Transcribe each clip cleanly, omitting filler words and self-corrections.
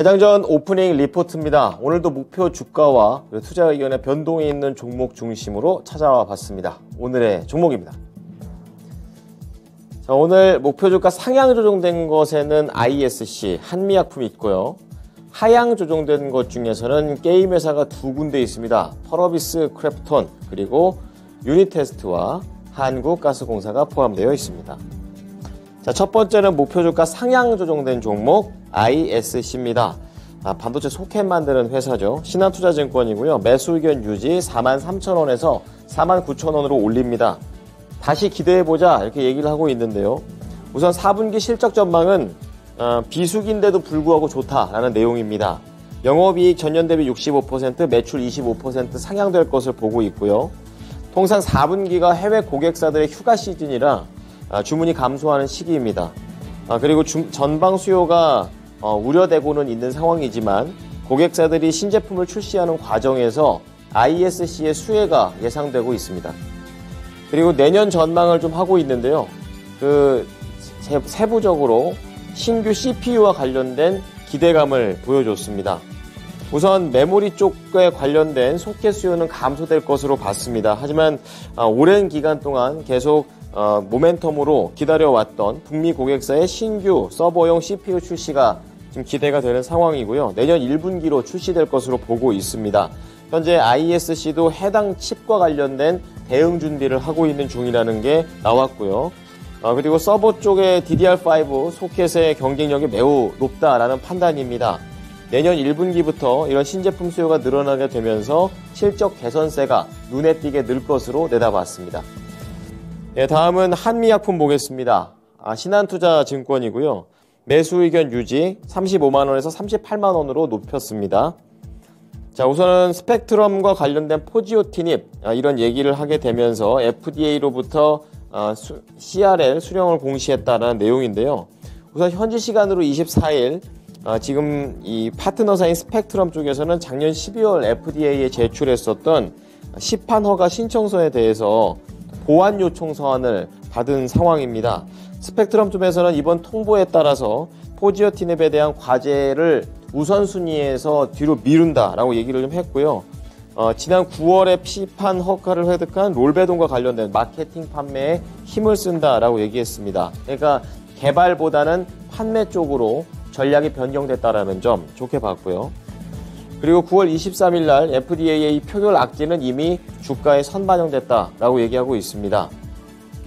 개장 전 오프닝 리포트입니다. 오늘도 목표 주가와 투자 의견의 변동이 있는 종목 중심으로 찾아와 봤습니다. 오늘의 종목입니다. 자, 오늘 목표 주가 상향 조정된 것에는 ISC, 한미약품이 있고요. 하향 조정된 것 중에서는 게임 회사가 두 군데 있습니다. 펄어비스 크래프톤 그리고 유니테스트와 한국가스공사가 포함되어 있습니다. 자, 첫 번째는 목표 주가 상향 조정된 종목 ISC입니다. 반도체 소켓 만드는 회사죠. 신한투자증권이고요. 매수 의견 유지 43,000원에서 49,000원으로 올립니다. 다시 기대해보자 이렇게 얘기를 하고 있는데요. 우선 4분기 실적 전망은 비수기인데도 불구하고 좋다라는 내용입니다. 영업이익 전년 대비 65%, 매출 25% 상향될 것을 보고 있고요. 통상 4분기가 해외 고객사들의 휴가 시즌이라 주문이 감소하는 시기입니다. 그리고 전방 수요가 우려되고는 있는 상황이지만 고객사들이 신제품을 출시하는 과정에서 ISC의 수혜가 예상되고 있습니다. 그리고 내년 전망을 좀 하고 있는데요. 세부적으로 신규 CPU와 관련된 기대감을 보여줬습니다. 우선 메모리 쪽에 관련된 소켓 수요는 감소될 것으로 봤습니다. 하지만 오랜 기간 동안 계속 모멘텀으로 기다려왔던 북미 고객사의 신규 서버용 CPU 출시가 지금 기대가 되는 상황이고요. 내년 1분기로 출시될 것으로 보고 있습니다. 현재 ISC도 해당 칩과 관련된 대응 준비를 하고 있는 중이라는 게 나왔고요. 그리고 서버 쪽의 DDR5 소켓의 경쟁력이 매우 높다라는 판단입니다. 내년 1분기부터 이런 신제품 수요가 늘어나게 되면서 실적 개선세가 눈에 띄게 늘 것으로 내다봤습니다. 네, 다음은 한미약품 보겠습니다. 신한투자증권이고요. 매수 의견 유지 35만원에서 38만원으로 높였습니다. 자, 우선은 스펙트럼과 관련된 포지오티닙 이런 얘기를 하게 되면서 FDA로부터 CRL 수령을 공시했다는 내용인데요. 우선 현지 시간으로 24일 지금 이 파트너사인 스펙트럼 쪽에서는 작년 12월 FDA에 제출했었던 시판 허가 신청서에 대해서 보완 요청 서한을 받은 상황입니다. 스펙트럼 쪽에서는 이번 통보에 따라서 포지오티닙에 대한 과제를 우선순위에서 뒤로 미룬다라고 얘기를 좀 했고요. 지난 9월에 시판 허가를 획득한 롤베돈과 관련된 마케팅 판매에 힘을 쓴다라고 얘기했습니다. 그러니까 개발보다는 판매 쪽으로 전략이 변경됐다라는 점 좋게 봤고요. 그리고 9월 23일 날 FDA의 표결 악지는 이미 주가에 선반영됐다라고 얘기하고 있습니다.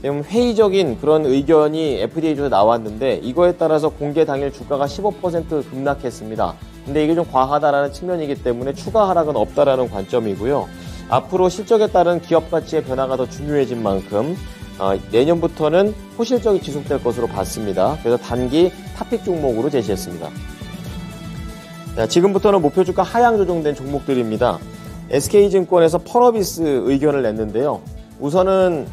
지금 회의적인 그런 의견이 FDA 쪽에 나왔는데 이거에 따라서 공개 당일 주가가 15% 급락했습니다. 근데 이게 좀 과하다라는 측면이기 때문에 추가 하락은 없다라는 관점이고요. 앞으로 실적에 따른 기업 가치의 변화가 더 중요해진 만큼 내년부터는 호실적이 지속될 것으로 봤습니다. 그래서 단기 탑픽 종목으로 제시했습니다. 자, 지금부터는 목표 주가 하향 조정된 종목들입니다. SK증권에서 펄어비스 의견을 냈는데요. 우선은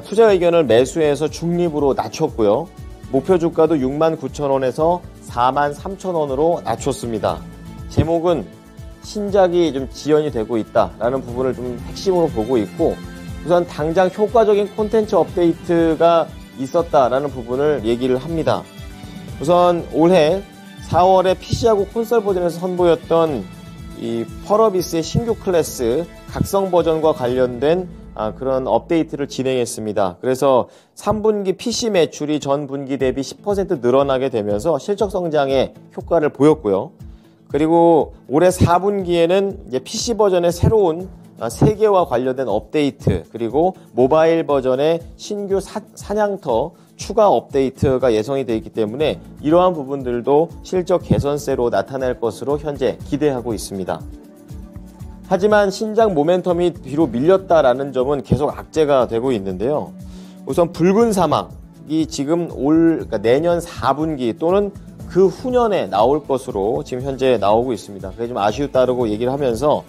투자 의견을 매수해서 중립으로 낮췄고요. 목표 주가도 69,000원에서 43,000원으로 낮췄습니다. 제목은 신작이 좀 지연이 되고 있다라는 부분을 좀 핵심으로 보고 있고 우선 당장 효과적인 콘텐츠 업데이트가 있었다라는 부분을 얘기를 합니다. 우선 올해 4월에 PC하고 콘솔 버전에서 선보였던 이 펄어비스의 신규 클래스 각성 버전과 관련된 그런 업데이트를 진행했습니다. 그래서 3분기 PC 매출이 전 분기 대비 10% 늘어나게 되면서 실적 성장에 효과를 보였고요. 그리고 올해 4분기에는 이제 PC 버전의 새로운 세계와 관련된 업데이트 그리고 모바일 버전의 신규 사냥터 추가 업데이트가 예정이 되어 있기 때문에 이러한 부분들도 실적 개선세로 나타날 것으로 현재 기대하고 있습니다. 하지만 신작 모멘텀이 뒤로 밀렸다라는 점은 계속 악재가 되고 있는데요. 우선 붉은 사막이 지금 그러니까 내년 4분기 또는 그 후년에 나올 것으로 지금 현재 나오고 있습니다. 그게 좀 아쉬웠다고 얘기를 하면서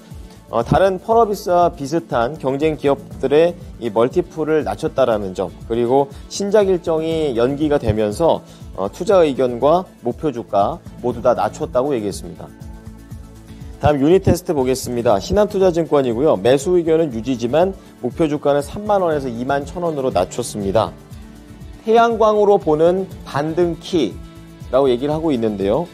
다른 펄어비스와 비슷한 경쟁 기업들의 이 멀티플을 낮췄다라는 점 그리고 신작 일정이 연기가 되면서 투자 의견과 목표 주가 모두 다 낮췄다고 얘기했습니다. 다음 유니테스트 보겠습니다. 신한투자증권이고요. 매수 의견은 유지지만 목표 주가는 3만원에서 21,000원으로 낮췄습니다. 태양광으로 보는 반등키라고 얘기를 하고 있는데요.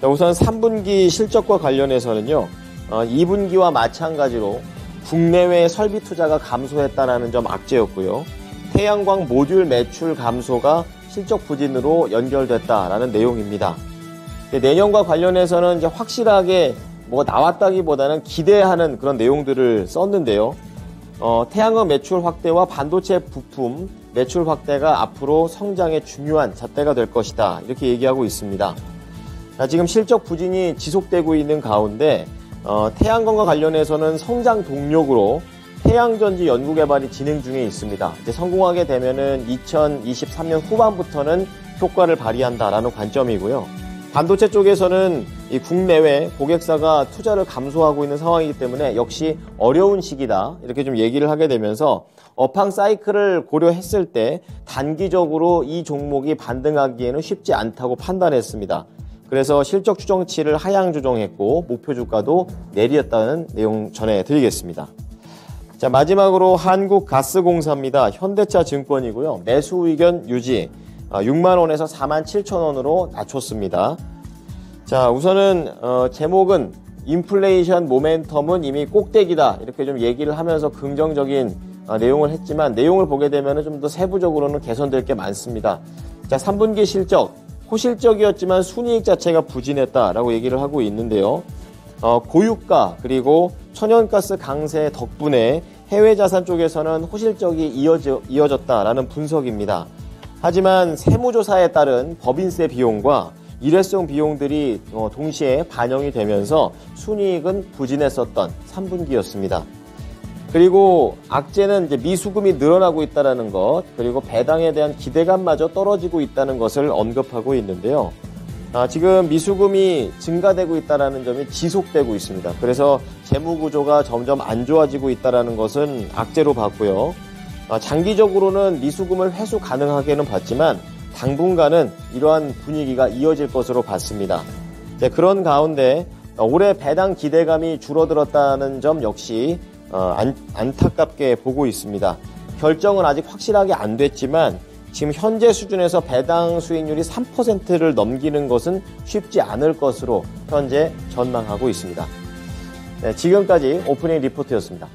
자, 우선 3분기 실적과 관련해서는요, 2분기와 마찬가지로 국내외 설비 투자가 감소했다는 점 악재였고요. 태양광 모듈 매출 감소가 실적 부진으로 연결됐다라는 내용입니다. 내년과 관련해서는 이제 확실하게 뭐가 나왔다기보다는 기대하는 그런 내용들을 썼는데요. 태양광 매출 확대와 반도체 부품 매출 확대가 앞으로 성장의 중요한 잣대가 될 것이다. 이렇게 얘기하고 있습니다. 자, 지금 실적 부진이 지속되고 있는 가운데 태양광과 관련해서는 성장 동력으로 태양전지 연구개발이 진행 중에 있습니다. 이제 성공하게 되면은 2023년 후반부터는 효과를 발휘한다라는 관점이고요. 반도체 쪽에서는 이 국내외 고객사가 투자를 감소하고 있는 상황이기 때문에 역시 어려운 시기다. 이렇게 좀 얘기를 하게 되면서 업황 사이클을 고려했을 때 단기적으로 이 종목이 반등하기에는 쉽지 않다고 판단했습니다. 그래서 실적 추정치를 하향 조정했고 목표 주가도 내렸다는 내용 전해드리겠습니다. 자, 마지막으로 한국가스공사입니다. 현대차 증권이고요. 매수 의견 유지 6만원에서 47,000원으로 낮췄습니다. 자, 우선은 제목은 인플레이션 모멘텀은 이미 꼭대기다 이렇게 좀 얘기를 하면서 긍정적인 내용을 했지만 내용을 보게 되면 좀 더 세부적으로는 개선될 게 많습니다. 자, 3분기 실적 호실적이었지만 순이익 자체가 부진했다라고 얘기를 하고 있는데요. 고유가 그리고 천연가스 강세 덕분에 해외 자산 쪽에서는 호실적이 이어졌다라는 분석입니다. 하지만 세무조사에 따른 법인세 비용과 일회성 비용들이 동시에 반영이 되면서 순이익은 부진했었던 3분기였습니다. 그리고 악재는 이제 미수금이 늘어나고 있다는 것, 그리고 배당에 대한 기대감마저 떨어지고 있다는 것을 언급하고 있는데요. 지금 미수금이 증가되고 있다는 점이 지속되고 있습니다. 그래서 재무구조가 점점 안 좋아지고 있다는 것은 악재로 봤고요. 장기적으로는 미수금을 회수 가능하게는 봤지만 당분간은 이러한 분위기가 이어질 것으로 봤습니다. 그런 가운데 올해 배당 기대감이 줄어들었다는 점 역시 안타깝게 보고 있습니다. 결정은 아직 확실하게 안 됐지만 지금 현재 수준에서 배당 수익률이 3%를 넘기는 것은 쉽지 않을 것으로 현재 전망하고 있습니다. 네, 지금까지 오프닝 리포트였습니다.